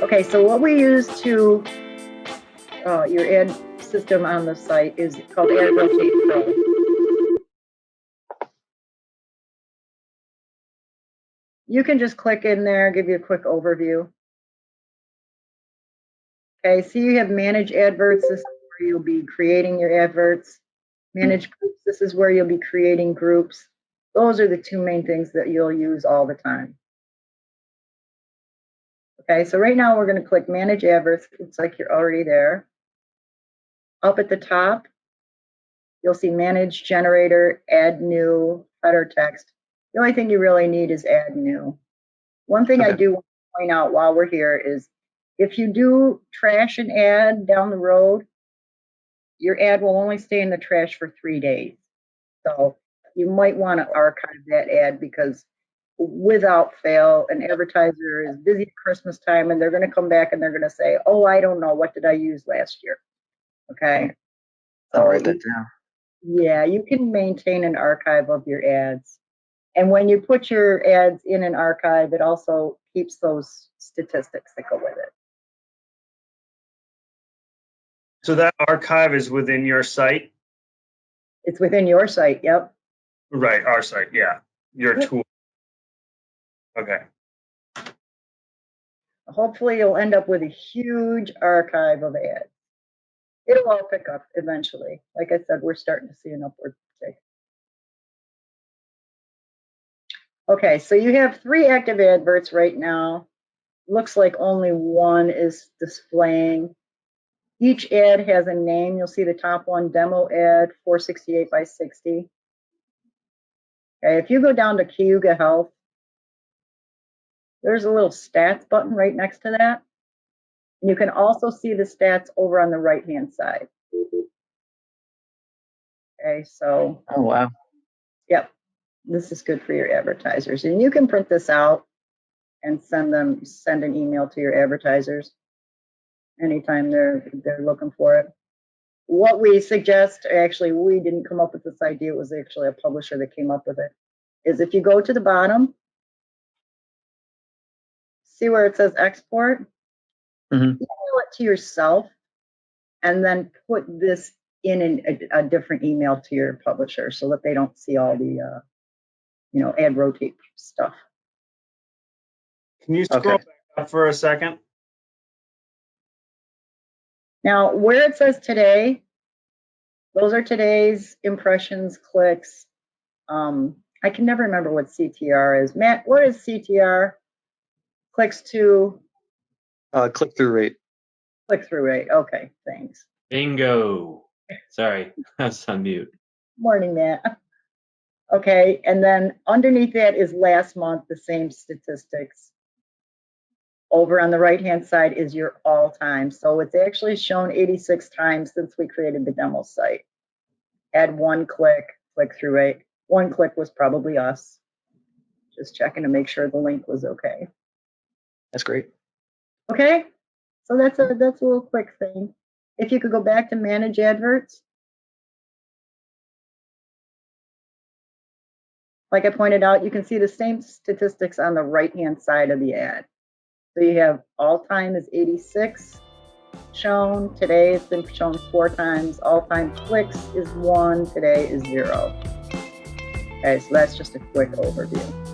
Okay, so what we use to your ad system on the site is called AdRotate Pro. You can just click in there, give you a quick overview. Okay, so you have manage adverts. This is where you'll be creating your adverts. Manage groups. This is where you'll be creating groups. Those are the two main things that you'll use all the time. Okay, so right now we're going to click manage adverts. Looks like you're already there. Up at the top, you'll see manage generator, add new, header text. The only thing you really need is add new. One thing I do want to point out while we're here is if you do trash an ad down the road, your ad will only stay in the trash for 3 days. So you might want to archive that ad because without fail, an advertiser is busy at Christmas time and they're going to come back and they're going to say, oh, I don't know, what did I use last year? Okay. I'll write that down. Yeah, you can maintain an archive of your ads. And when you put your ads in an archive, it also keeps those statistics that go with it. So that archive is within your site? It's within your site, yep. Right, our site, yeah. Your tool. Okay. Hopefully you'll end up with a huge archive of ads. It'll all pick up eventually. Like I said, we're starting to see an upward tick. Okay, so you have 3 active adverts right now. Looks like only one is displaying. Each ad has a name. You'll see the top one, demo ad, 468 by 60. Okay, if you go down to Cayuga Health, there's a little stats button right next to that. And you can also see the stats over on the right-hand side. Okay, so. Oh, wow. Yep, this is good for your advertisers. And you can print this out and send an email to your advertisers anytime they're looking for it. What we suggest, actually, we didn't come up with this idea, it was actually a publisher that came up with it, is if you go to the bottom, see where it says export, email it to yourself, and then put this in a different email to your publisher so that they don't see all the, AdRotate stuff. Can you scroll back up for a second? Now, where it says today, those are today's impressions, clicks. I can never remember what CTR is. Matt, what is CTR? Clicks to? Click-through rate. Click-through rate. Okay, thanks. Bingo. Sorry, I was on mute. Morning, Matt. Okay, and then underneath that is last month, the same statistics. Over on the right-hand side is your all-time. So it's actually shown 86 times since we created the demo site. Add 1 click, click-through rate. 1 click was probably us. Just checking to make sure the link was okay. That's great. Okay, so that's a little quick thing. If you could go back to manage adverts. Like I pointed out, you can see the same statistics on the right-hand side of the ad. So you have all-time is 86 shown. Today it's been shown 4 times. All-time clicks is 1. Today is 0. Okay, so that's just a quick overview.